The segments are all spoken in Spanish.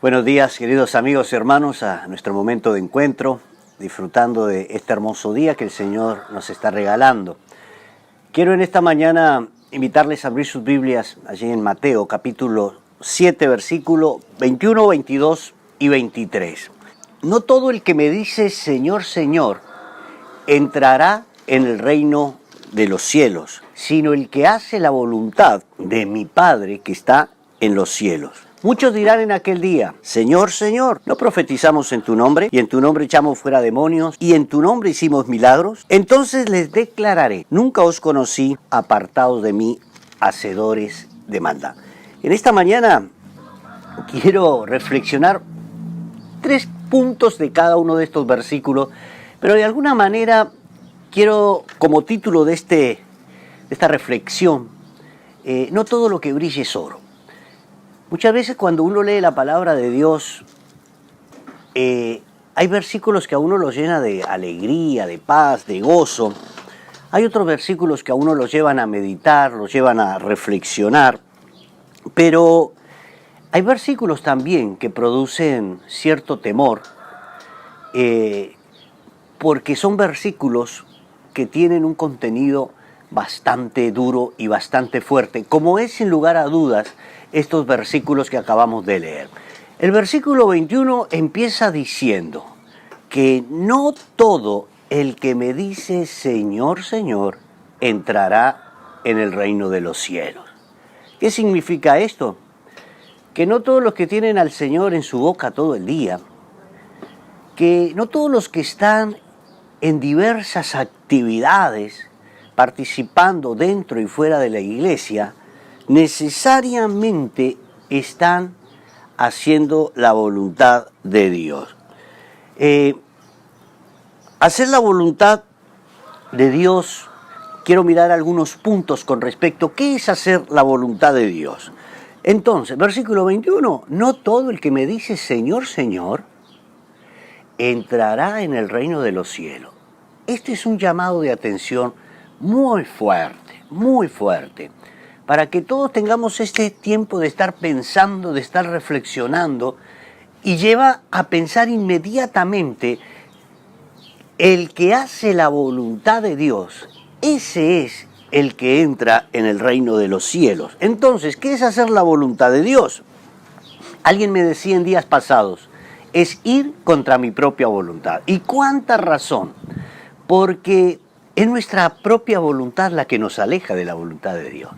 Buenos días, queridos amigos y hermanos, a nuestro momento de encuentro, disfrutando de este hermoso día que el Señor nos está regalando. Quiero en esta mañana invitarles a abrir sus Biblias allí en Mateo, capítulo 7, versículo 21, 22 y 23. No todo el que me dice Señor, Señor, entrará en el reino de los cielos, sino el que hace la voluntad de mi Padre que está en los cielos. Muchos dirán en aquel día, Señor, Señor, ¿no profetizamos en tu nombre? Y en tu nombre echamos fuera demonios, y en tu nombre hicimos milagros. Entonces les declararé, nunca os conocí, apartados de mí, hacedores de maldad. En esta mañana quiero reflexionar 3 puntos de cada uno de estos versículos, pero de alguna manera quiero, como título de esta reflexión, no todo lo que brille es oro. Muchas veces cuando uno lee la palabra de Dios, hay versículos que a uno los llena de alegría, de paz, de gozo. Hay otros versículos que a uno los llevan a meditar, los llevan a reflexionar. Pero hay versículos también que producen cierto temor, porque son versículos que tienen un contenido bastante duro y bastante fuerte, como es sin lugar a dudas estos versículos que acabamos de leer. El versículo 21 empieza diciendo que no todo el que me dice Señor, Señor, entrará en el reino de los cielos. ¿Qué significa esto? Que no todos los que tienen al Señor en su boca todo el día, que no todos los que están en diversas actividades, participando dentro y fuera de la iglesia, necesariamente están haciendo la voluntad de Dios. Hacer la voluntad de Dios, quiero mirar algunos puntos con respecto a qué es hacer la voluntad de Dios. Entonces, versículo 21, no todo el que me dice Señor, Señor, entrará en el reino de los cielos. Este es un llamado de atención muy fuerte, para que todos tengamos este tiempo de estar pensando, de estar reflexionando, y lleva a pensar inmediatamente, el que hace la voluntad de Dios, ese es el que entra en el reino de los cielos. Entonces, ¿qué es hacer la voluntad de Dios? Alguien me decía en días pasados, es ir contra mi propia voluntad. ¿Y cuánta razón? Porque es nuestra propia voluntad la que nos aleja de la voluntad de Dios.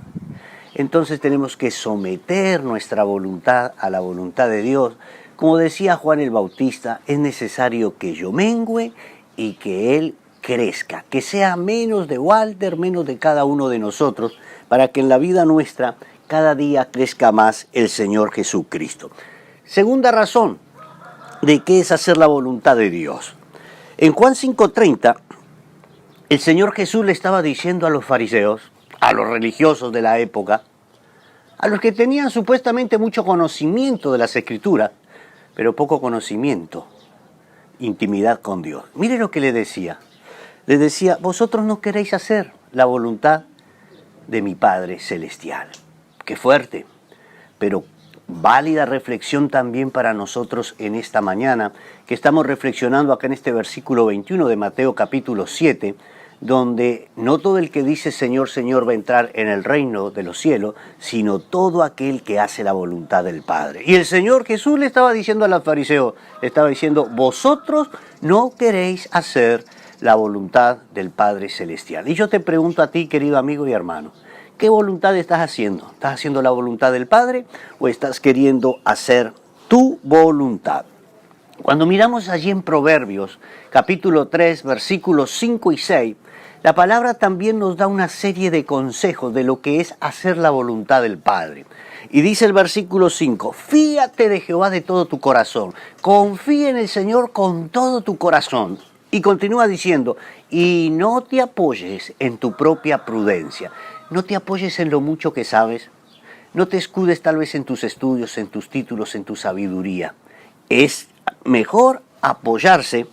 Entonces tenemos que someter nuestra voluntad a la voluntad de Dios. Como decía Juan el Bautista, es necesario que yo mengüe y que Él crezca, que sea menos de Walter, menos de cada uno de nosotros, para que en la vida nuestra cada día crezca más el Señor Jesucristo. Segunda razón de qué es hacer la voluntad de Dios. En Juan 5:30, el Señor Jesús le estaba diciendo a los fariseos, a los religiosos de la época, a los que tenían supuestamente mucho conocimiento de las Escrituras, pero poco conocimiento, intimidad con Dios. Mire lo que le decía. Les decía, vosotros no queréis hacer la voluntad de mi Padre Celestial. Qué fuerte, pero válida reflexión también para nosotros en esta mañana, que estamos reflexionando acá en este versículo 21 de Mateo capítulo 7, donde no todo el que dice Señor, Señor va a entrar en el reino de los cielos, sino todo aquel que hace la voluntad del Padre. Y el Señor Jesús le estaba diciendo a los fariseos, le estaba diciendo, vosotros no queréis hacer la voluntad del Padre Celestial. Y yo te pregunto a ti, querido amigo y hermano, ¿qué voluntad estás haciendo? ¿Estás haciendo la voluntad del Padre o estás queriendo hacer tu voluntad? Cuando miramos allí en Proverbios, capítulo 3, versículos 5 y 6, la palabra también nos da una serie de consejos de lo que es hacer la voluntad del Padre. Y dice el versículo 5, fíate de Jehová de todo tu corazón, confía en el Señor con todo tu corazón. Y continúa diciendo, y no te apoyes en tu propia prudencia, no te apoyes en lo mucho que sabes, no te escudes tal vez en tus estudios, en tus títulos, en tu sabiduría. Es mejor apoyarse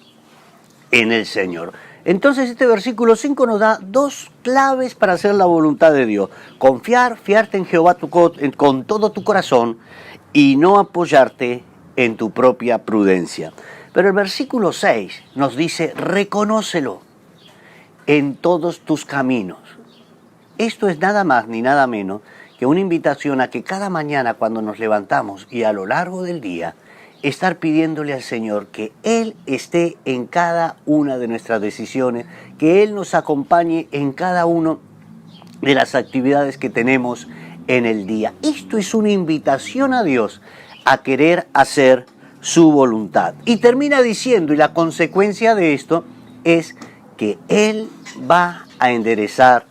en el Señor. Entonces este versículo 5 nos da 2 claves para hacer la voluntad de Dios. Confiar, fiarte en Jehová con todo tu corazón y no apoyarte en tu propia prudencia. Pero el versículo 6 nos dice, reconócelo en todos tus caminos. Esto es nada más ni nada menos que una invitación a que cada mañana cuando nos levantamos y a lo largo del día, estar pidiéndole al Señor que Él esté en cada una de nuestras decisiones, que Él nos acompañe en cada una de las actividades que tenemos en el día. Esto es una invitación a Dios a querer hacer su voluntad. Y termina diciendo, y la consecuencia de esto es que Él va a enderezar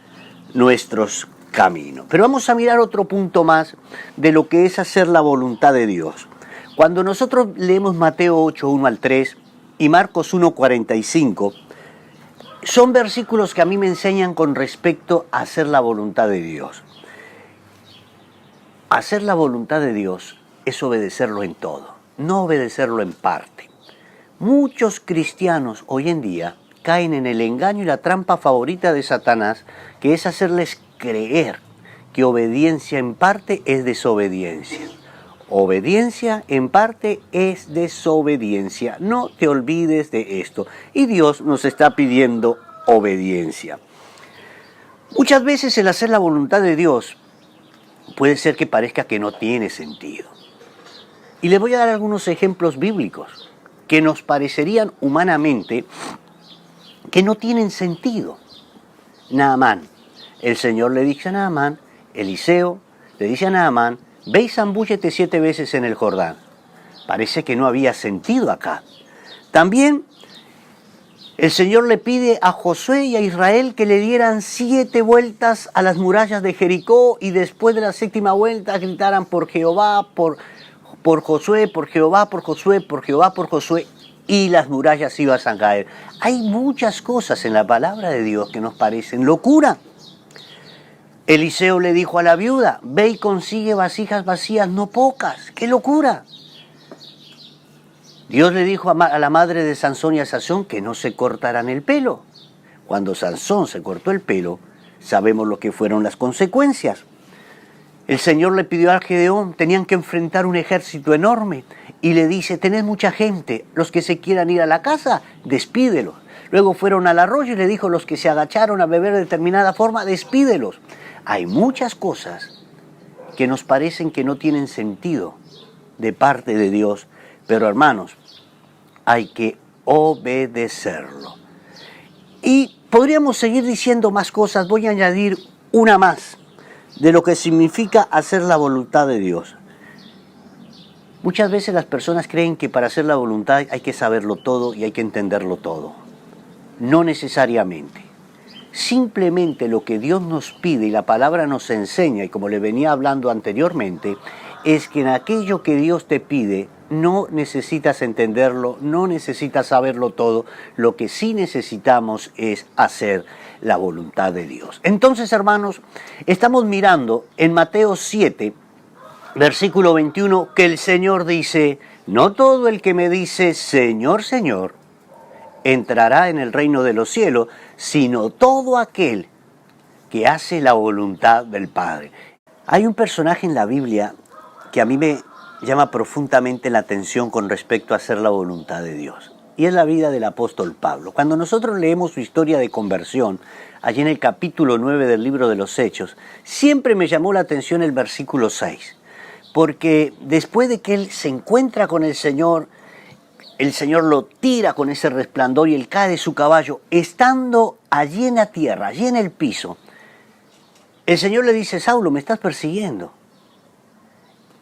nuestros caminos. Pero vamos a mirar otro punto más de lo que es hacer la voluntad de Dios. Cuando nosotros leemos Mateo 8, 1 al 3 y Marcos 1, 45, son versículos que a mí me enseñan con respecto a hacer la voluntad de Dios. Hacer la voluntad de Dios es obedecerlo en todo, no obedecerlo en parte. Muchos cristianos hoy en día caen en el engaño y la trampa favorita de Satanás, que es hacerles creer que obediencia en parte es desobediencia. Obediencia en parte es desobediencia. No te olvides de esto. Y Dios nos está pidiendo obediencia. Muchas veces el hacer la voluntad de Dios puede ser que parezca que no tiene sentido. Y les voy a dar algunos ejemplos bíblicos que nos parecerían humanamente que no tienen sentido. Naamán. El Señor le dice a Naamán, Eliseo le dice a Naamán, ve y zambúllete 7 veces en el Jordán. Parece que no había sentido acá. También el Señor le pide a Josué y a Israel que le dieran 7 vueltas a las murallas de Jericó y después de la 7ª vuelta gritaran por Jehová, por Josué, por Jehová, por Josué, por Jehová, por Josué, y las murallas iban a caer. Hay muchas cosas en la palabra de Dios que nos parecen locura. Eliseo le dijo a la viuda, ve y consigue vasijas vacías, no pocas. ¡Qué locura! Dios le dijo a la madre de Sansón y a Sansón que no se cortaran el pelo. Cuando Sansón se cortó el pelo, sabemos lo que fueron las consecuencias. El Señor le pidió a Gedeón, tenían que enfrentar un ejército enorme, y le dice, tened mucha gente, los que se quieran ir a la casa, despídelos. Luego fueron al arroyo y le dijo, los que se agacharon a beber de determinada forma, despídelos. Hay muchas cosas que nos parecen que no tienen sentido de parte de Dios, pero hermanos, hay que obedecerlo. Y podríamos seguir diciendo más cosas, voy a añadir una más de lo que significa hacer la voluntad de Dios. Muchas veces las personas creen que para hacer la voluntad hay que saberlo todo y hay que entenderlo todo. No necesariamente. Simplemente lo que Dios nos pide y la palabra nos enseña, y como le venía hablando anteriormente, es que en aquello que Dios te pide no necesitas entenderlo, no necesitas saberlo todo, lo que sí necesitamos es hacer la voluntad de Dios. Entonces, hermanos, estamos mirando en Mateo 7, versículo 21, que el Señor dice, no todo el que me dice, Señor, Señor, entrará en el reino de los cielos, sino todo aquel que hace la voluntad del Padre. Hay un personaje en la Biblia que a mí me llama profundamente la atención con respecto a hacer la voluntad de Dios. Y es la vida del apóstol Pablo. Cuando nosotros leemos su historia de conversión, allí en el capítulo 9 del libro de los Hechos, siempre me llamó la atención el versículo 6. Porque después de que él se encuentra con el Señor lo tira con ese resplandor y él cae de su caballo, estando allí en la tierra, allí en el piso. El Señor le dice, Saulo, me estás persiguiendo.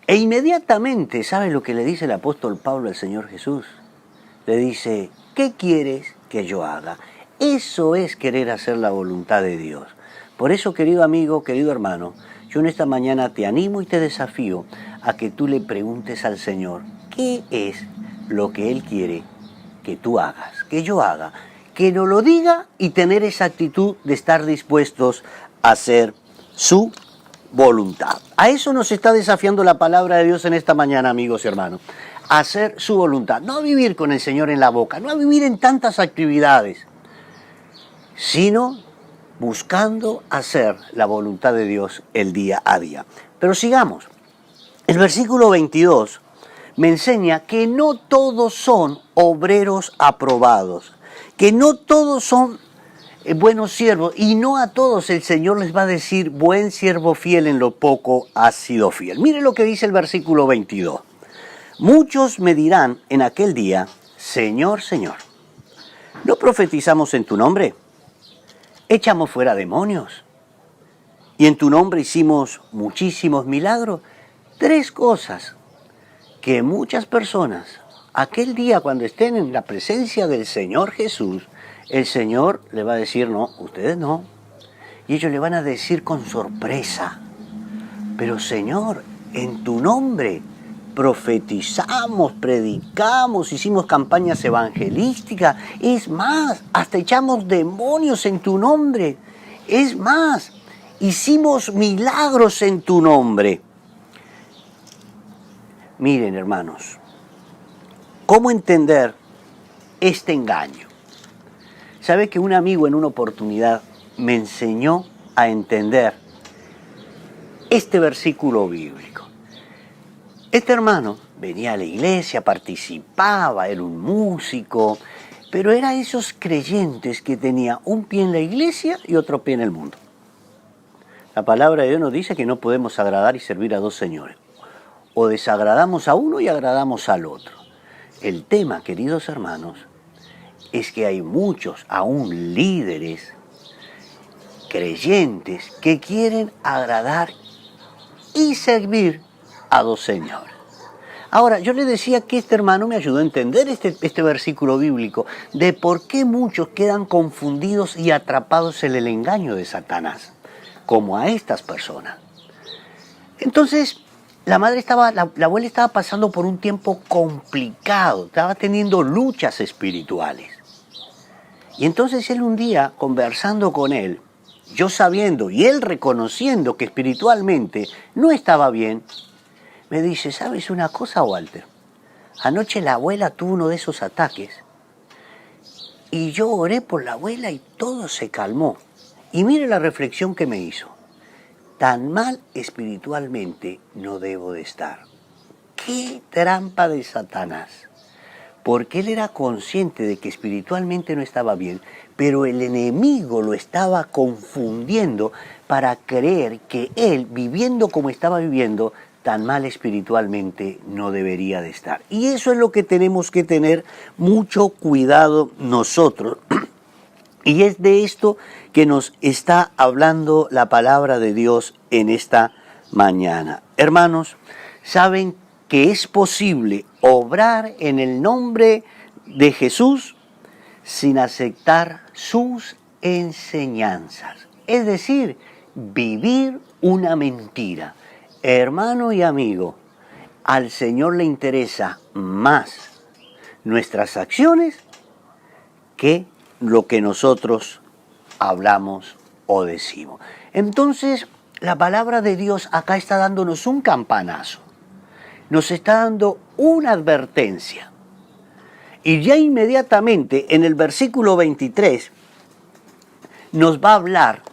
E inmediatamente, ¿sabe lo que le dice el apóstol Pablo al Señor Jesús? Le dice, ¿qué quieres que yo haga? Eso es querer hacer la voluntad de Dios. Por eso, querido amigo, querido hermano, yo en esta mañana te animo y te desafío a que tú le preguntes al Señor, ¿qué es lo que Él quiere que tú hagas, que yo haga? Que nos lo diga y tener esa actitud de estar dispuestos a hacer su voluntad. A eso nos está desafiando la palabra de Dios en esta mañana, amigos y hermanos. A hacer su voluntad, no a vivir con el Señor en la boca, no a vivir en tantas actividades, sino buscando hacer la voluntad de Dios el día a día. Pero sigamos. El versículo 22 me enseña que no todos son obreros aprobados, que no todos son buenos siervos, y no a todos el Señor les va a decir, buen siervo fiel, en lo poco has sido fiel. Mire lo que dice el versículo 22. Muchos me dirán en aquel día, Señor, Señor, ¿no profetizamos en tu nombre? ¿Echamos fuera demonios? ¿Y en tu nombre hicimos muchísimos milagros? Tres cosas que muchas personas, aquel día cuando estén en la presencia del Señor Jesús, el Señor le va a decir, no, ustedes no. Y ellos le van a decir con sorpresa, pero Señor, en tu nombre profetizamos, predicamos, hicimos campañas evangelísticas, es más, hasta echamos demonios en tu nombre, es más, hicimos milagros en tu nombre. Miren, hermanos, ¿cómo entender este engaño? ¿Sabe que un amigo en una oportunidad me enseñó a entender este versículo bíblico? Este hermano venía a la iglesia, participaba, era un músico, pero era esos creyentes que tenía un pie en la iglesia y otro pie en el mundo. La palabra de Dios nos dice que no podemos agradar y servir a dos señores. O desagradamos a uno y agradamos al otro. El tema, queridos hermanos, es que hay muchos, aún líderes, creyentes, que quieren agradar y servir a dos señores. Ahora, yo le decía que este hermano me ayudó a entender este versículo bíblico de por qué muchos quedan confundidos y atrapados en el engaño de Satanás, como a estas personas. Entonces, la abuela estaba pasando por un tiempo complicado, estaba teniendo luchas espirituales. Y entonces él un día, conversando con él, yo sabiendo y él reconociendo que espiritualmente no estaba bien, me dice, ¿sabes una cosa, Walter? Anoche la abuela tuvo uno de esos ataques y yo oré por la abuela y todo se calmó. Y mire la reflexión que me hizo. Tan mal espiritualmente no debo de estar. ¡Qué trampa de Satanás! Porque él era consciente de que espiritualmente no estaba bien, pero el enemigo lo estaba confundiendo para creer que él, viviendo como estaba viviendo, tan mal espiritualmente no debería de estar. Y eso es lo que tenemos que tener mucho cuidado nosotros. Y es de esto que nos está hablando la palabra de Dios en esta mañana. Hermanos, ¿saben que es posible obrar en el nombre de Jesús sin aceptar sus enseñanzas? Es decir, vivir una mentira. Hermano y amigo, al Señor le interesa más nuestras acciones que lo que nosotros hablamos o decimos. Entonces, la palabra de Dios acá está dándonos un campanazo. Nos está dando una advertencia. Y ya inmediatamente en el versículo 23 nos va a hablar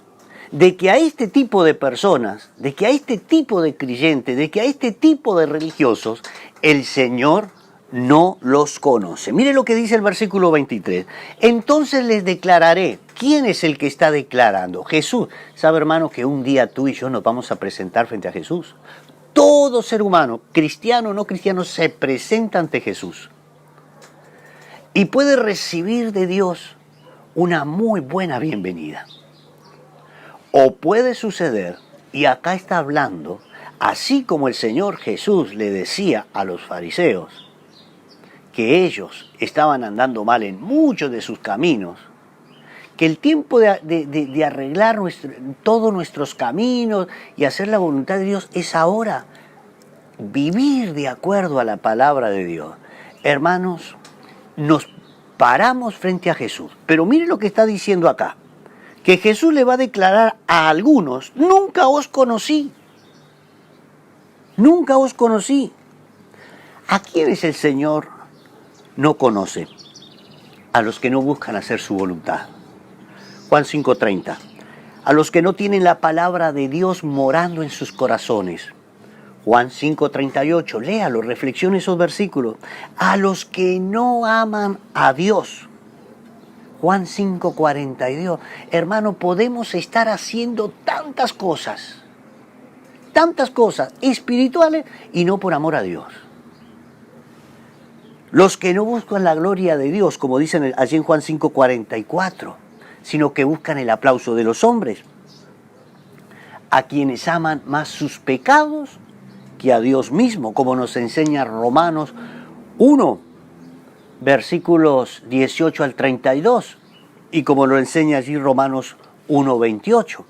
de que a este tipo de personas, de que a este tipo de creyentes, de que a este tipo de religiosos, el Señor no los conoce. Mire lo que dice el versículo 23. Entonces les declararé. ¿Quién es el que está declarando? Jesús. ¿Sabe, hermano, que un día tú y yo nos vamos a presentar frente a Jesús? Todo ser humano, cristiano o no cristiano, se presenta ante Jesús. Y puede recibir de Dios una muy buena bienvenida. O puede suceder, y acá está hablando, así como el Señor Jesús le decía a los fariseos que ellos estaban andando mal en muchos de sus caminos, que el tiempo de arreglar todos nuestros caminos y hacer la voluntad de Dios es ahora. Vivir de acuerdo a la palabra de Dios. Hermanos, nos paramos frente a Jesús. Pero mire lo que está diciendo acá. Que Jesús le va a declarar a algunos, nunca os conocí. Nunca os conocí. ¿A quiénes el Señor no conoce? A los que no buscan hacer su voluntad. Juan 5:30. A los que no tienen la palabra de Dios morando en sus corazones. Juan 5:38, léalo, reflexione esos versículos. A los que no aman a Dios. Juan 5:42. Hermano, podemos estar haciendo tantas cosas espirituales y no por amor a Dios. Los que no buscan la gloria de Dios, como dicen allí en Juan 5:44, sino que buscan el aplauso de los hombres, a quienes aman más sus pecados que a Dios mismo, como nos enseña Romanos 1, versículos 18 al 32, y como lo enseña allí Romanos 1:28.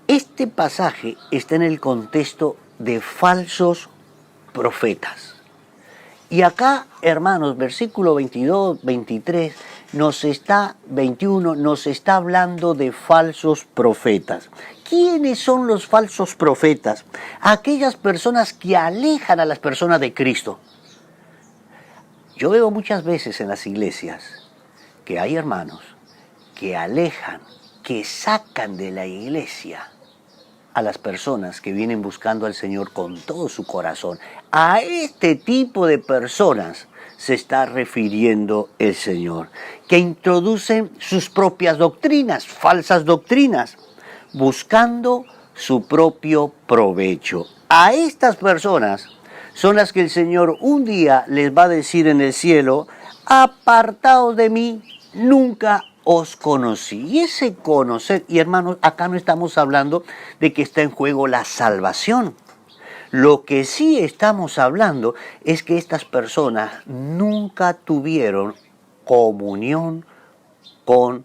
Este pasaje está en el contexto de falsos profetas. Y acá, hermanos, versículo 22, 23, 21, nos está hablando de falsos profetas. ¿Quiénes son los falsos profetas? Aquellas personas que alejan a las personas de Cristo. Yo veo muchas veces en las iglesias que hay hermanos que alejan, que sacan de la iglesia a las personas que vienen buscando al Señor con todo su corazón. A este tipo de personas se está refiriendo el Señor, que introducen sus propias doctrinas, falsas doctrinas, buscando su propio provecho. A estas personas son las que el Señor un día les va a decir en el cielo: apartaos de mí, nunca os conocí. Y ese conocer, y hermanos, acá no estamos hablando de que está en juego la salvación. Lo que sí estamos hablando es que estas personas nunca tuvieron comunión con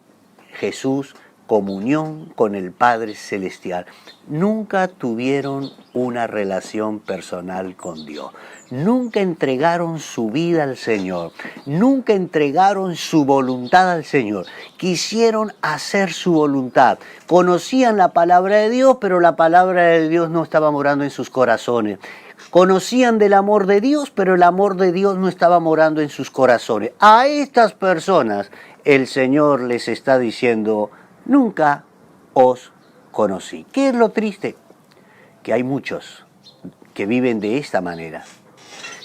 Jesús, comunión con el Padre Celestial. Nunca tuvieron una relación personal con Dios. Nunca entregaron su vida al Señor. Nunca entregaron su voluntad al Señor. Quisieron hacer su voluntad. Conocían la palabra de Dios, pero la palabra de Dios no estaba morando en sus corazones. Conocían del amor de Dios, pero el amor de Dios no estaba morando en sus corazones. A estas personas el Señor les está diciendo: nunca os conocí. ¿Qué es lo triste? Que hay muchos que viven de esta manera,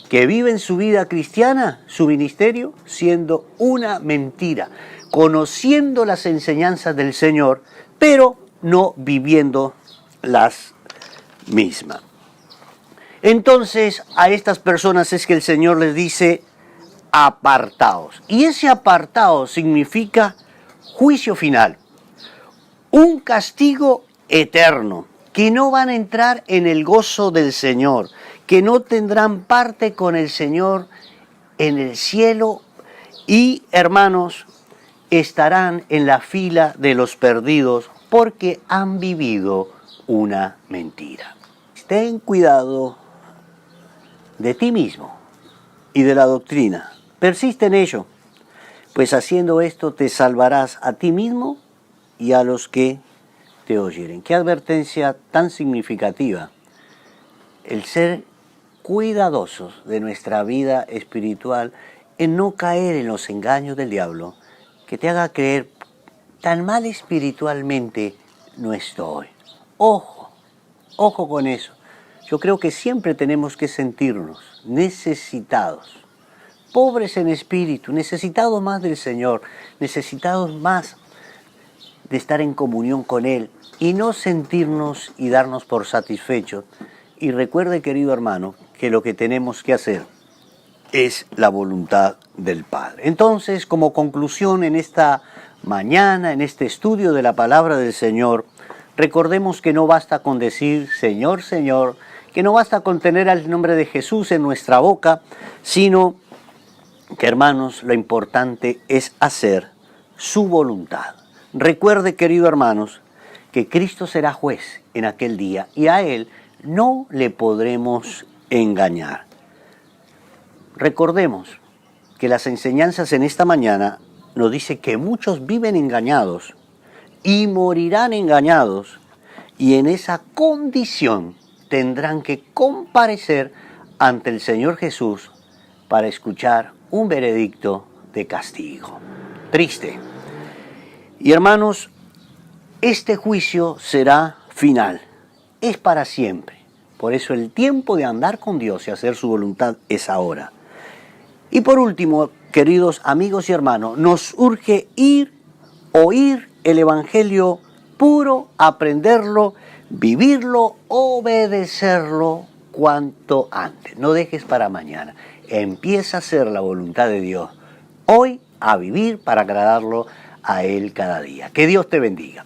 que viven su vida cristiana, su ministerio, siendo una mentira, conociendo las enseñanzas del Señor, pero no viviendo las mismas. Entonces, a estas personas es que el Señor les dice: apartaos. Y ese apartaos significa juicio final, un castigo eterno, que no van a entrar en el gozo del Señor, que no tendrán parte con el Señor en el cielo y, hermanos, estarán en la fila de los perdidos porque han vivido una mentira. Ten cuidado de ti mismo y de la doctrina. Persiste en ello, pues haciendo esto te salvarás a ti mismo y a los que te oyeren. Qué advertencia tan significativa. El ser cuidadosos de nuestra vida espiritual, en no caer en los engaños del diablo, que te haga creer: tan mal espiritualmente no estoy. Ojo con eso. Yo creo que siempre tenemos que sentirnos necesitados, pobres en espíritu, necesitados más del Señor, necesitados más de estar en comunión con Él y no sentirnos y darnos por satisfechos. Y recuerde, querido hermano, que lo que tenemos que hacer es la voluntad del Padre. Entonces, como conclusión en esta mañana, en este estudio de la palabra del Señor, recordemos que no basta con decir Señor, Señor, que no basta con tener el nombre de Jesús en nuestra boca, sino que, hermanos, lo importante es hacer su voluntad. Recuerde, querido hermanos, que Cristo será juez en aquel día y a Él no le podremos engañar. Recordemos que las enseñanzas en esta mañana nos dice que muchos viven engañados y morirán engañados, y en esa condición tendrán que comparecer ante el Señor Jesús para escuchar un veredicto de castigo. Triste. Y hermanos, este juicio será final. es para siempre. Por eso el tiempo de andar con Dios y hacer su voluntad es ahora. Y por último, queridos amigos y hermanos, nos urge oír el Evangelio puro, aprenderlo, vivirlo, obedecerlo cuanto antes. No dejes para mañana. Empieza a hacer la voluntad de Dios hoy, a vivir para agradarlo a Él cada día. Que Dios te bendiga.